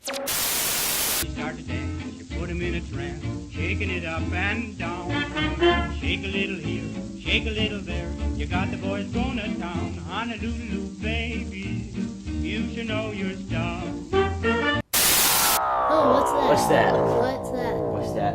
Start to dance, you put him in a trance, shaking it up and down. Shake a little here, shake a little there. You got the boys going to town. Honolulu, baby, you should know your stuff. Oh, what's that? What's that? What's that? What's that?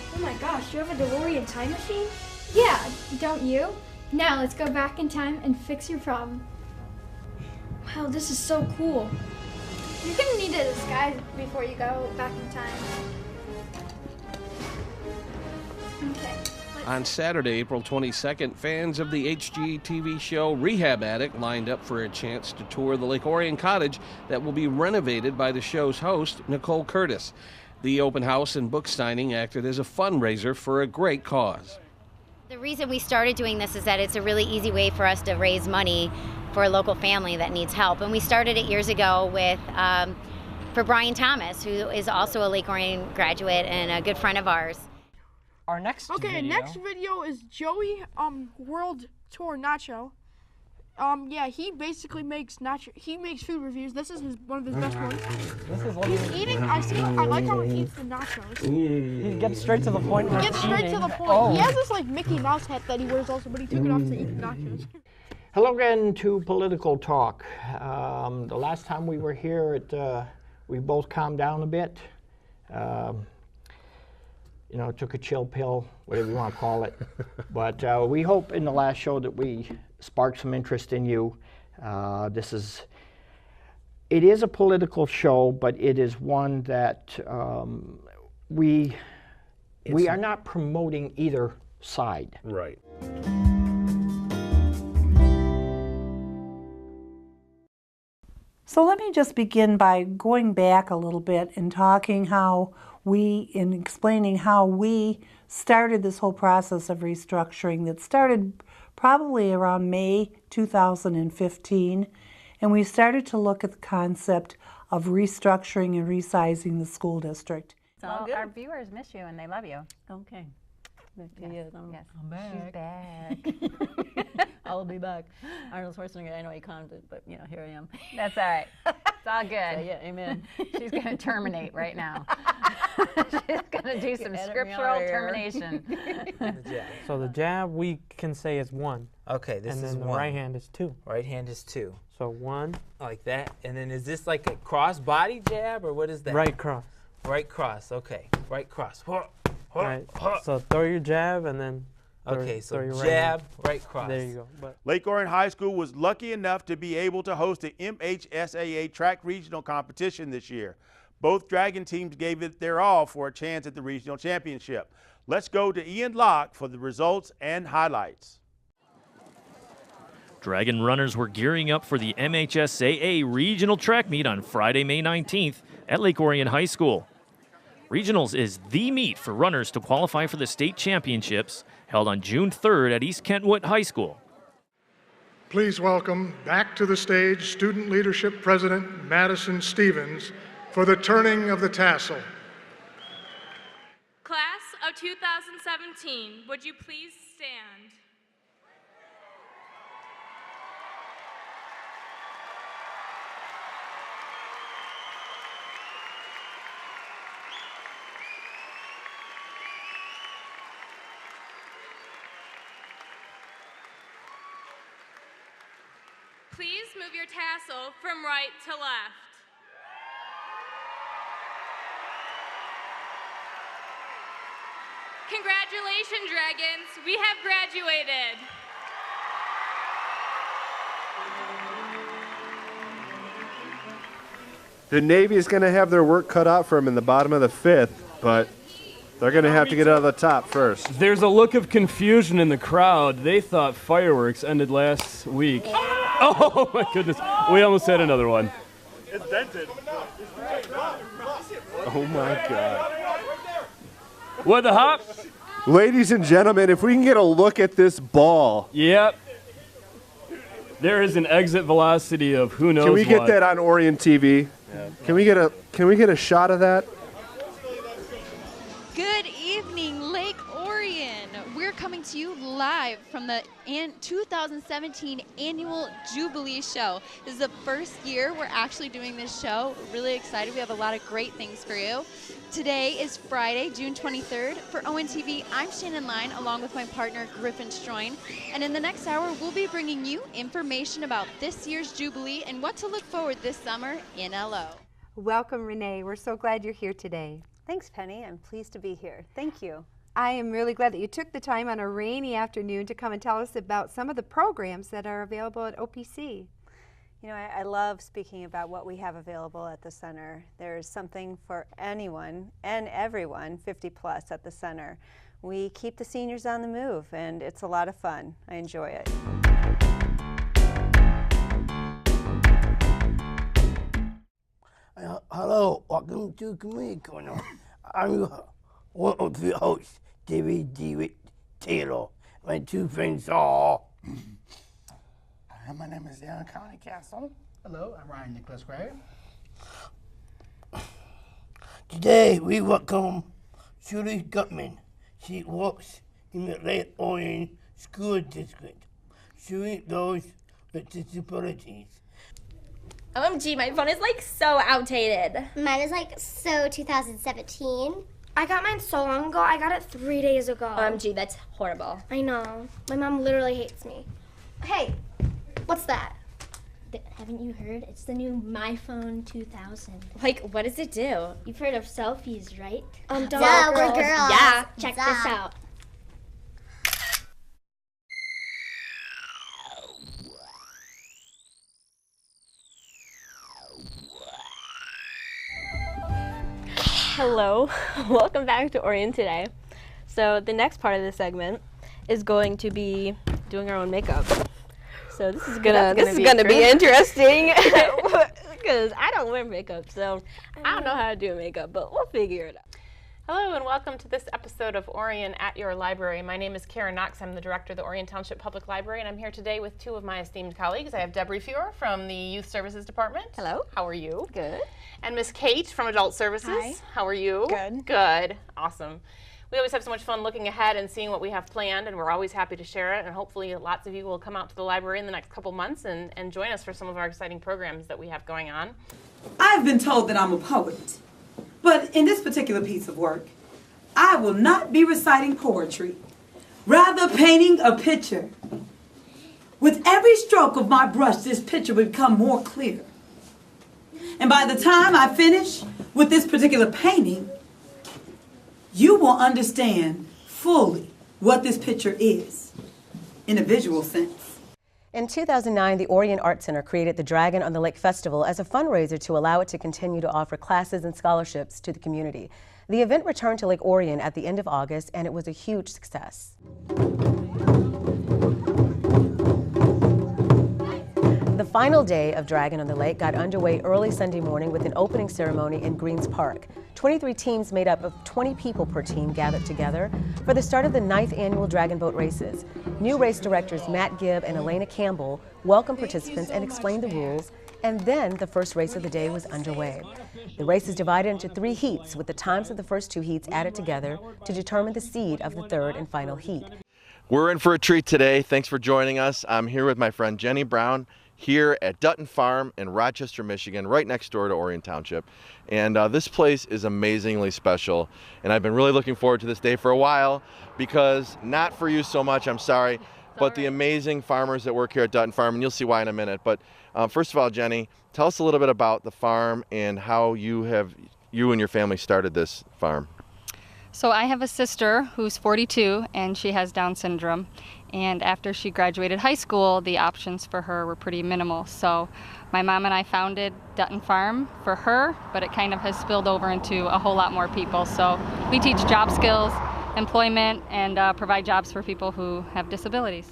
Oh my gosh, you have a DeLorean time machine? Yeah, don't you? Now let's go back in time and fix your problem. Wow, this is so cool. You're gonna need a disguise before you go back in time. Okay. On Saturday, April 22nd, fans of the HGTV show Rehab Addict lined up for a chance to tour the Lake Orion cottage that will be renovated by the show's host, Nicole Curtis. The open house and book signing acted as a fundraiser for a great cause. The reason we started doing this is that it's a really easy way for us to raise money for a local family that needs help. And we started it years ago with for Brian Thomas, who is also a Lake Orion graduate and a good friend of ours. Our next next video is Joey World Tour Nacho. Yeah, he basically makes food reviews. This is one of his best ones. He's eating. I like how he eats the nachos. He gets straight to the point. He gets straight to the point. Oh. He has this like Mickey Mouse hat that he wears also, but he took it off to eat the nachos. Hello again to Political Talk. The last time we were here, we both calmed down a bit. You know, took a chill pill, whatever you want to call it. But we hope in the last show that we sparked some interest in you. It is a political show, but it is one that we are not promoting either side. Right. So let me just begin by going back a little bit and explaining how we started this whole process of restructuring that started probably around May 2015. And we started to look at the concept of restructuring and resizing the school district. Well, our viewers miss you and they love you. Okay. Yes. I'm back. She's back. I'll be back. Arnold Schwarzenegger, I know he commented, but you know, here I am. That's all right. It's all good. So, yeah, amen. She's going to terminate right now. She's going to do some scriptural termination. So the jab we can say is 1. Okay, this is 1. And then the right hand is 2. Right hand is 2. So 1. Like that. And then is this like a cross body jab or what is that? Right cross. Right cross, okay. Right cross. Right. So throw your jab and then okay, so throw your jab, right cross. There you go. But Lake Orion High School was lucky enough to be able to host the MHSAA track regional competition this year. Both Dragon teams gave it their all for a chance at the regional championship. Let's go to Ian Locke for the results and highlights. Dragon runners were gearing up for the MHSAA regional track meet on Friday, May 19th at Lake Orion High School. Regionals is the meet for runners to qualify for the state championships held on June 3rd at East Kentwood High School. Please welcome back to the stage Student Leadership President Madison Stevens for the turning of the tassel. Class of 2017, would you please stand? Please move your tassel from right to left. Congratulations, Dragons. We have graduated. The Navy is going to have their work cut out for them in the bottom of the 5th, but they're going to have to get out of the top first. There's a look of confusion in the crowd. They thought fireworks ended last week. Oh my goodness, we almost had another one. It's dented. Oh my God. What the hop? Ladies and gentlemen, if we can get a look at this ball. Yep. There is an exit velocity of who knows Can we get what. that on Orion TV? Yeah. Can we get a shot of that? Good evening, Lake Orion. We're coming to you live from the 2017 Annual Jubilee Show. This is the first year we're actually doing this show. We're really excited. We have a lot of great things for you. Today is Friday, June 23rd. For ONTV, I'm Shannon Line, along with my partner, Griffin Stroin. And in the next hour, we'll be bringing you information about this year's Jubilee and what to look forward this summer in LO. Welcome, Renee. We're so glad you're here today. Thanks, Penny. I'm pleased to be here. Thank you. I am really glad that you took the time on a rainy afternoon to come and tell us about some of the programs that are available at OPC. You know, I love speaking about what we have available at the center. There's something for anyone and everyone 50 plus at the center. We keep the seniors on the move, and it's a lot of fun. I enjoy it. Hello, welcome to Community Corner. I'm one of the hosts, David Taylor. My two friends are. My name is Aaron County Castle. Hello, I'm Ryan Nicholas Gray. Today we welcome Julie Gutman. She works in the Lake Orion School District. Julie those with disabilities. OMG, my phone is like so outdated. Mine is like so 2017. I got mine so long ago. I got it 3 days ago. OMG, that's horrible. I know. My mom literally hates me. Hey, what's that? Haven't you heard? It's the new My Phone 2000. Like, what does it do? You've heard of selfies, right? Duh, we're girls. Yeah. Check this out. Hello, welcome back to Orion Today. So the next part of this segment is going to be doing our own makeup. So this is gonna be interesting because I don't wear makeup, so I don't know how to do makeup, but we'll figure it out. Hello and welcome to this episode of Orion at Your Library. My name is Karen Knox. I'm the director of the Orion Township Public Library, and I'm here today with two of my esteemed colleagues. I have Deborah Fuhr from the Youth Services Department. Hello. How are you? Good. And Miss Kate from Adult Services. Hi. How are you? Good. Good. Awesome. We always have so much fun looking ahead and seeing what we have planned, and we're always happy to share it, and hopefully lots of you will come out to the library in the next couple months and join us for some of our exciting programs that we have going on. I've been told that I'm a poet, but in this particular piece of work, I will not be reciting poetry, rather painting a picture. With every stroke of my brush, this picture will become more clear. And by the time I finish with this particular painting, you will understand fully what this picture is in a visual sense. In 2009, the Orion Art Center created the Dragon on the Lake Festival as a fundraiser to allow it to continue to offer classes and scholarships to the community. The event returned to Lake Orion at the end of August, and it was a huge success. The final day of Dragon on the Lake got underway early Sunday morning with an opening ceremony in Greens Park. 23 teams made up of 20 people per team gathered together for the start of the 9th annual Dragon Boat Races. New race directors Matt Gibb and Elena Campbell welcomed participants and explained the rules, and then the first race of the day was underway. The race is divided into 3 heats, with the times of the first 2 heats added together to determine the seed of the third and final heat. We're in for a treat today. Thanks for joining us. I'm here with my friend Jenny Brown here at Dutton Farm in Rochester, Michigan, right next door to Orion Township. And this place is amazingly special. And I've been really looking forward to this day for a while because, not for you so much, I'm sorry, but the amazing farmers that work here at Dutton Farm, and you'll see why in a minute. But first of all, Jenny, tell us a little bit about the farm and how you and your family started this farm. So I have a sister who's 42 and she has Down syndrome. And after she graduated high school, the options for her were pretty minimal. So my mom and I founded Dutton Farm for her, but it kind of has spilled over into a whole lot more people. So we teach job skills, employment, and provide jobs for people who have disabilities.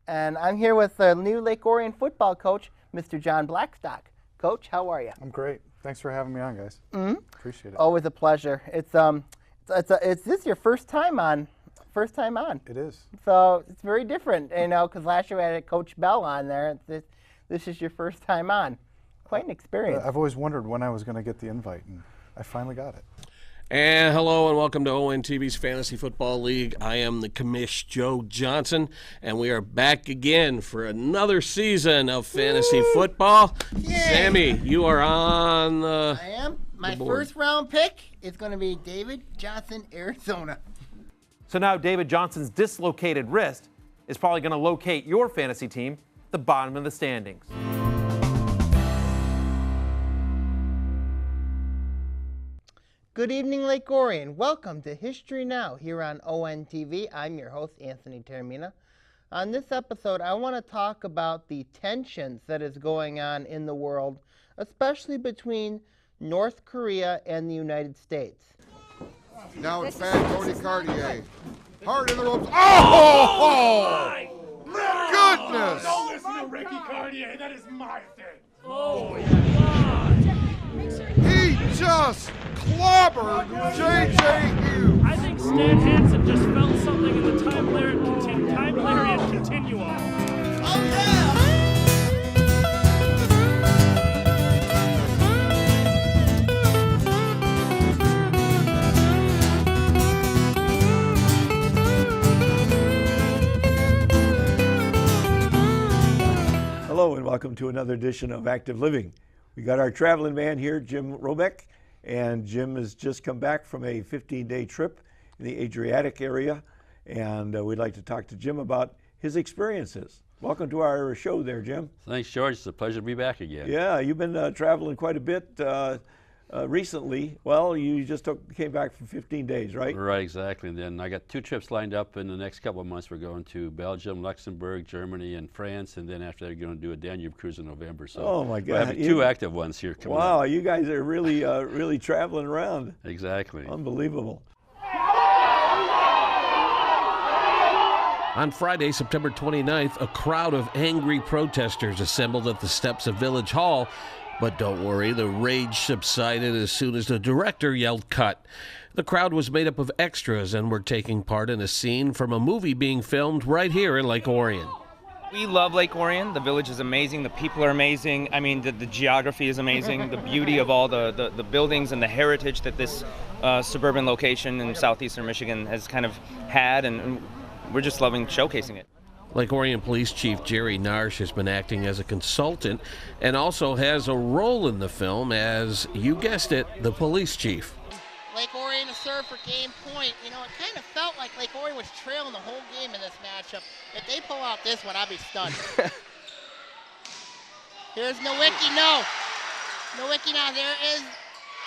And I'm here with the new Lake Orion football coach, Mr. John Blackstock. Coach, how are you? I'm great. Thanks for having me on, guys. Appreciate it. Always a pleasure. Is this your first time on? First time on. It is. So it's very different, you know, because last year we had Coach Bell on there. this is your first time on. Quite an experience. I've always wondered when I was going to get the invite, and I finally got it. And hello and welcome to ONTV's Fantasy Football League. I am the commish, Joe Johnson, and we are back again for another season of fantasy football. Yay. Sammy, you are on the I am. My board. first round pick is going to be David Johnson, Arizona. So now David Johnson's dislocated wrist is probably going to locate your fantasy team at the bottom of the standings. Good evening, Lake Orion. Welcome to History Now here on ONTV. I'm your host, Anthony Termina. On this episode, I want to talk about the tensions that is going on in the world, especially between North Korea and the United States. Now it's bad Cody Cartier. Hard in the ropes. Oh! Goodness! Don't listen to Ricky Cartier. That is my thing. Oh, He just clobbered J.J. Hughes. I think Stan Hansen just felt something in the time lariat continuum. Oh, yeah! Hello and welcome to another edition of Active Living. We got our traveling man here, Jim Robeck, and Jim has just come back from a 15-day trip in the Adriatic area, and we'd like to talk to Jim about his experiences. Welcome to our show there, Jim. Thanks, George. It's a pleasure to be back again. Yeah, you've been traveling quite a bit recently. Well, you just came back from 15 days, right? Right, exactly. And then I got 2 trips lined up in the next couple of months. We're going to Belgium, Luxembourg, Germany, and France, and then after that we're going to do a Danube cruise in November. So oh my God, we'll have 2 active ones here coming wow, up. you guys are really, really traveling around. Exactly. Unbelievable. On Friday, September 29th, a crowd of angry protesters assembled at the steps of Village Hall. But don't worry, the rage subsided as soon as the director yelled cut. The crowd was made up of extras and were taking part in a scene from a movie being filmed right here in Lake Orion. We love Lake Orion. The village is amazing. The people are amazing. I mean, the geography is amazing. The beauty of all the buildings and the heritage that this suburban location in southeastern Michigan has kind of had, and we're just loving showcasing it. Lake Orion Police Chief Jerry Narsh has been acting as a consultant and also has a role in the film as, you guessed it, the police chief. Lake Orion to serve for game point. You know, it kind of felt like Lake Orion was trailing the whole game in this matchup. If they pull out this one, I'll be stunned. Here's Nowicki, no. Nowicki now, there is.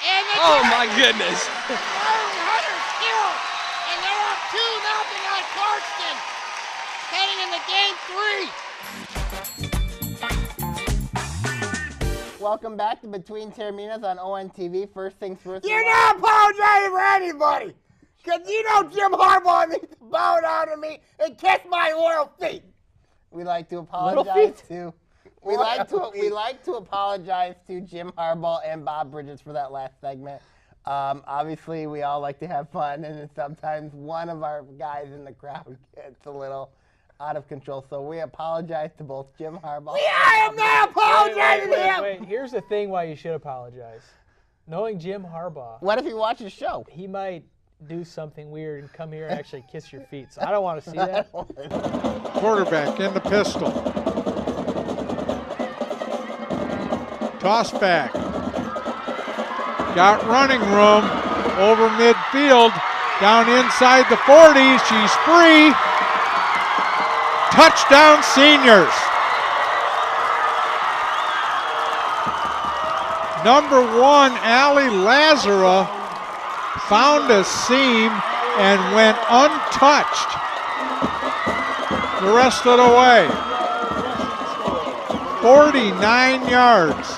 And oh my goodness. Hunter skill. And they're up 2-0 on Clarkston. Heading into game 3. Welcome back to Between Terminas on ONTV. First things first. You're not apologizing for anybody, because you know Jim Harbaugh needs to bow down to me and kiss my royal feet. We like to apologize to. We like to apologize to Jim Harbaugh and Bob Bridges for that last segment. Obviously, we all like to have fun, and sometimes one of our guys in the crowd gets a little out of control, so we apologize to both Jim Harbaugh. I am not apologizing to him. Wait, here's the thing why you should apologize. Knowing Jim Harbaugh. What if he watches the show? He might do something weird and come here and actually kiss your feet, so I don't want to see that. Quarterback in the pistol. Toss back. Got running room over midfield. Down inside the 40. She's free. Touchdown, Seniors. Number 1, Allie Lazara found a seam and went untouched the rest of the way. 49 yards.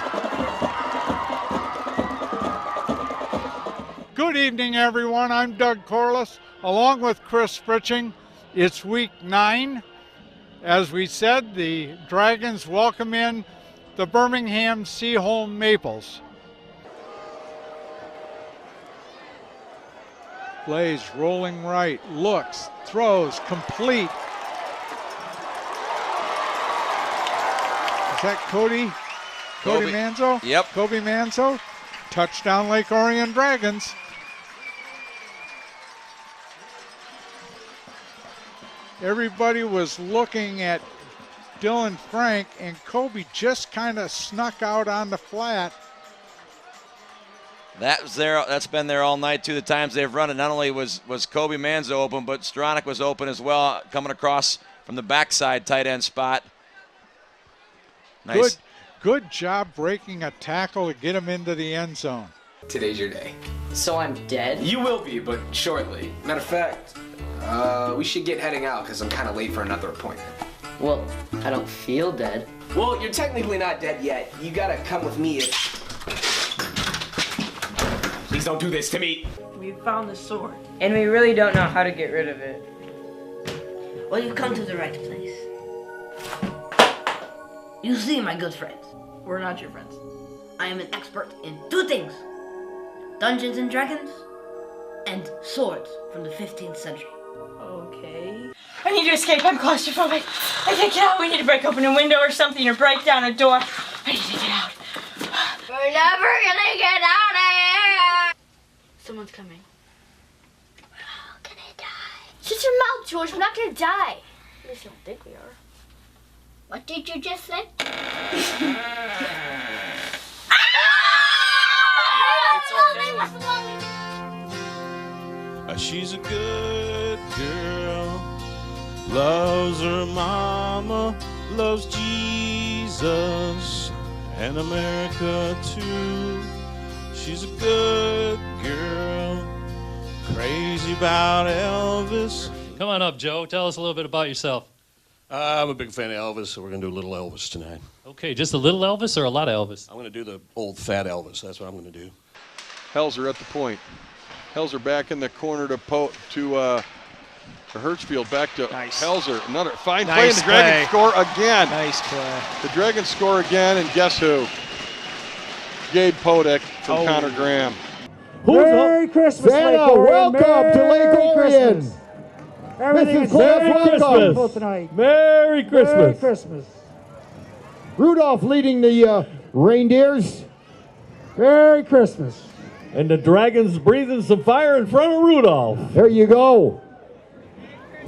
Good evening, everyone. I'm Doug Corliss, along with Chris Fritching. It's week 9. As we said, the Dragons welcome in the Birmingham Seaholm Maples. Plays rolling right, looks, throws, complete. Is that Cody? Cody Manzo? Yep. Kobe Manzo. Touchdown Lake Orion Dragons. Everybody was looking at Dylan Frank, and Kobe just kind of snuck out on the flat. That's been there all night, too, the times they've run it. Not only was Kobe Manzo open, but Stronach was open as well, coming across from the backside tight end spot. Nice. Good job breaking a tackle to get him into the end zone. Today's your day. So I'm dead? You will be, but shortly. Matter of fact, we should get heading out because I'm kind of late for another appointment. Well, I don't feel dead. Well, you're technically not dead yet. You gotta come with me if... Please don't do this to me. We found the sword. And we really don't know how to get rid of it. Well, you've come to the right place. You see, my good friends. We're not your friends. I am an expert in two things. Dungeons and Dragons and swords from the 15th century. Okay. I need to escape. I'm claustrophobic. I can't get out. We need to break open a window or something or break down a door. I need to get out. We're never gonna get out of here! Someone's coming. We're all gonna die. Shut your mouth, George. We're not gonna die. At least I don't think we are. What did you just say? She's a good girl, loves her mama, loves Jesus and America too. She's a good girl, crazy about Elvis. Come on up, Joe. Tell us a little bit about yourself. I'm a big fan of Elvis, so we're going to do a little Elvis tonight. Okay, just a little Elvis or a lot of Elvis? I'm going to do the old fat Elvis. That's what I'm going to do. Helzer at the point. Helzer back in the corner to Hertzfield, back to Helzer. Another fine play, and the Dragons score again. Nice play. The Dragons score again, and guess who? Gabe Podek from Connor Graham. Merry Christmas, Santa, Lake Orion. welcome to Lake Orion. Christmas. Everything is Merry welcome tonight. Merry Christmas. Merry Christmas. Rudolph leading the reindeers. Merry Christmas. And the Dragons breathing some fire in front of Rudolph. There you go.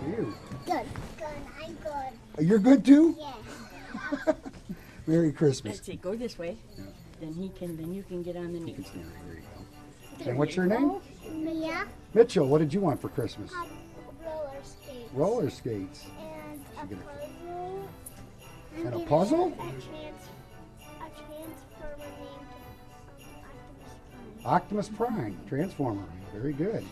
Good. Good. I'm good. You're good too? Yeah. Merry Christmas. Let's see, go this way. Then you can get on the knees. There you go. And what's your name? Mia. Mitchell, what did you want for Christmas? Roller skates. Roller skates. And a puzzle. And a puzzle? A transformer named Optimus Prime, Transformer. Very good.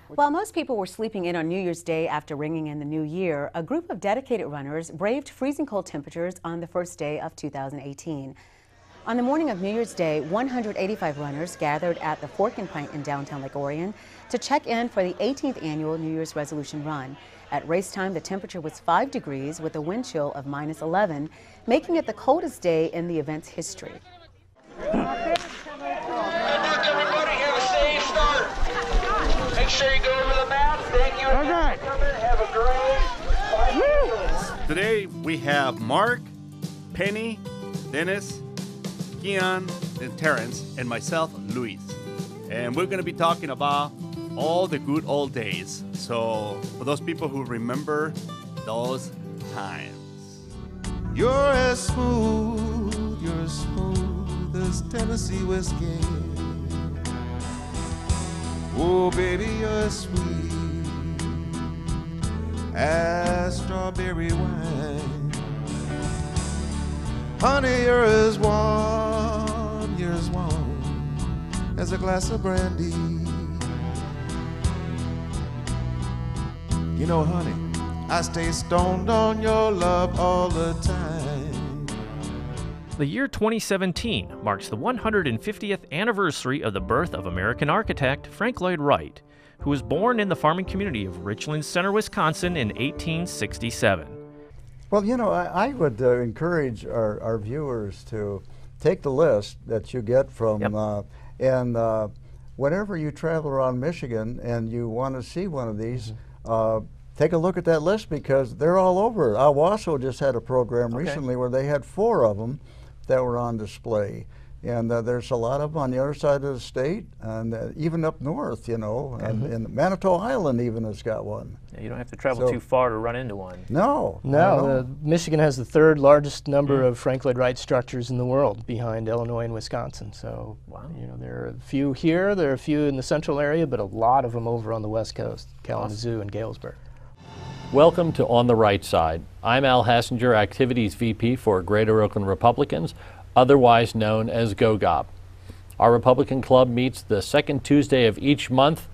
While most people were sleeping in on New Year's Day after ringing in the new year, a group of dedicated runners braved freezing cold temperatures on the first day of 2018. On the morning of New Year's Day, 185 runners gathered at the Fork and Pint in downtown Lake Orion to check in for the 18th annual New Year's resolution run. At race time, the temperature was 5 degrees with a wind chill of -11, making it the coldest day in the event's history. Make sure you go over the map. Thank you. Okay. Have a great. Today we have Mark, Penny, Dennis, Keon, and Terrence, and myself, Luis. And we're going to be talking about all the good old days. So for those people who remember those times. You're as smooth as Tennessee whiskey. Oh, baby, you're as sweet as strawberry wine. Honey, you're as warm as a glass of brandy. You know, honey, I stay stoned on your love all the time. The year 2017 marks the 150th anniversary of the birth of American architect Frank Lloyd Wright, who was born in the farming community of Richland Center, Wisconsin in 1867. Well, you know, I would encourage our viewers to take the list that you get from, and whenever you travel around Michigan and you want to see one of these, take a look at that list because they're all over. Owasso just had a program recently where they had 4 of them that were on display. And there's a lot of them on the other side of the state, and even up north, you know, and Manitou Island even has got one. Yeah, you don't have to travel too far to run into one. No. Michigan has the 3rd largest number of Frank Lloyd Wright structures in the world, behind Illinois and Wisconsin. So, you know, there are a few here, there are a few in the central area, but a lot of them over on the west coast, Kalamazoo and Galesburg. Welcome to On the Right Side. I'm Al Hassinger, Activities VP for Greater Oakland Republicans, otherwise known as GoGob. Our Republican Club meets the 2nd Tuesday of each month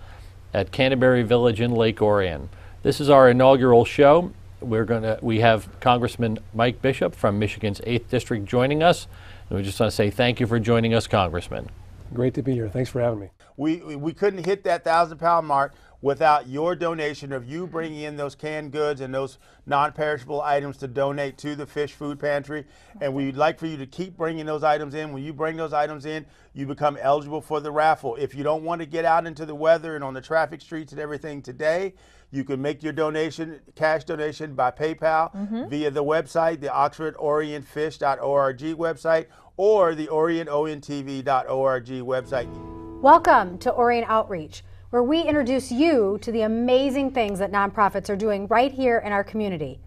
at Canterbury Village in Lake Orion. This is our inaugural show. We have Congressman Mike Bishop from Michigan's 8th District joining us. And we just want to say thank you for joining us, Congressman. Great to be here. Thanks for having me. We couldn't hit that 1,000-pound mark without your donation of you bringing in those canned goods and those non-perishable items to donate to the Fish Food Pantry. And we'd like for you to keep bringing those items in. When you bring those items in, you become eligible for the raffle. If you don't want to get out into the weather and on the traffic streets and everything today, you can make your donation, cash donation, by PayPal via the website, the OxfordOrionFish.org website, or the OnTV.org website. Welcome to Orion Outreach, where we introduce you to the amazing things that nonprofits are doing right here in our community.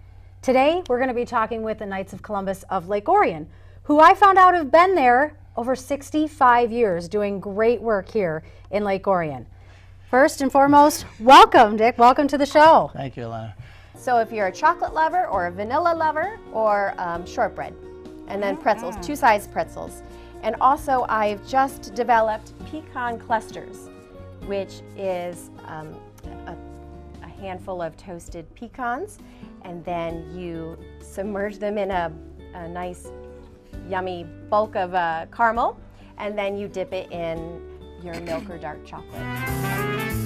Today, we're going to be talking with the Knights of Columbus of Lake Orion, who I found out have been there over 65 years doing great work here in Lake Orion. First and foremost, welcome, Dick. Welcome to the show. Thank you, Alana. So if you're a chocolate lover or a vanilla lover or shortbread, and then pretzels, 2-size pretzels. And also I've just developed pecan clusters, which is a handful of toasted pecans, and then you submerge them in a nice yummy bulk of caramel, and then you dip it in your milk or dark chocolate.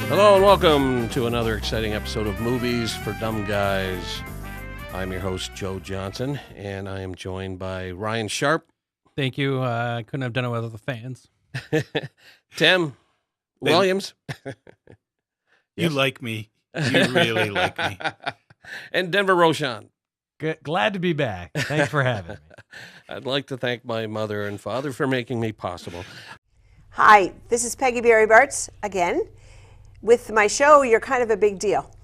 Hello and welcome to another exciting episode of Movies for Dumb Guys. I'm your host, Joe Johnson, and I am joined by Ryan Sharp. Thank you. I couldn't have done it without the fans. Tim Williams. You like me. You really like me. And Denver Roshan. Glad to be back. Thanks for having me. I'd like to thank my mother and father for making me possible. Hi, this is Peggy Berry Bartz again. With my show, You're Kind of a Big Deal.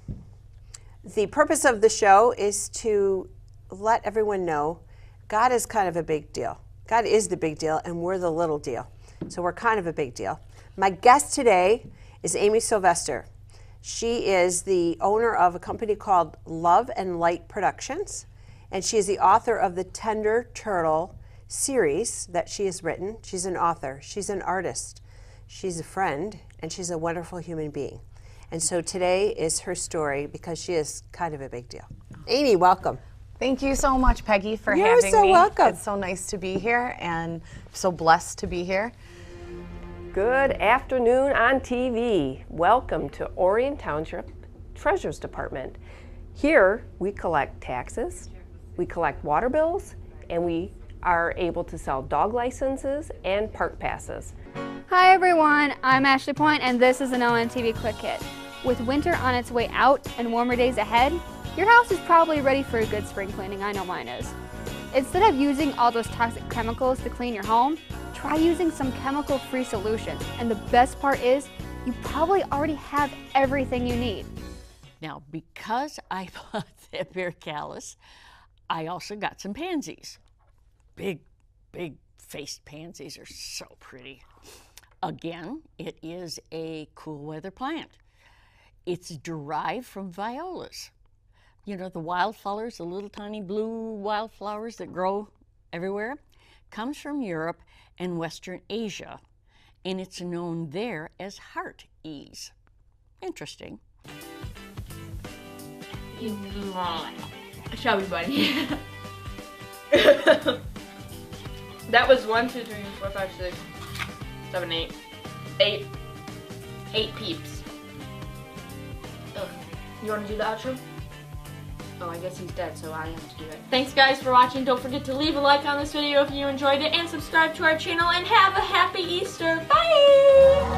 The purpose of the show is to let everyone know God is kind of a big deal. God is the big deal, and we're the little deal. So we're kind of a big deal. My guest today is Amy Sylvester. She is the owner of a company called Love and Light Productions, and she is the author of the Tender Turtle series that she has written. She's an author, she's an artist, she's a friend, and she's a wonderful human being. And so today is her story because she is kind of a big deal. Amy, welcome. Thank you so much, Peggy, for You're having so me. welcome. It's so nice to be here and so blessed to be here. Good afternoon on TV. Welcome to Orion Township Treasurer's Department. Here we collect taxes, we collect water bills, and we are able to sell dog licenses and park passes. Hi everyone, I'm Ashley Point and this is an ONTV Quick Hit. With winter on its way out and warmer days ahead, your house is probably ready for a good spring cleaning. I know mine is. Instead of using all those toxic chemicals to clean your home, try using some chemical-free solutions. And the best part is, you probably already have everything you need. Now, because I bought that bear callus, I also got some pansies. Big faced pansies are so pretty. Again, it is a cool weather plant. It's derived from violas. You know, the wildflowers, the little tiny blue wildflowers that grow everywhere, comes from Europe and Western Asia, and it's known there as heart ease. Interesting. Chubby buddy. That was 1, 2, 3, 4, 5, 6, 7, 8. 8 peeps. Ugh. You want to do the outro? Oh, I guess he's dead, so I have to do it. Thanks guys for watching. Don't forget to leave a like on this video if you enjoyed it, and subscribe to our channel, and have a happy Easter. Bye!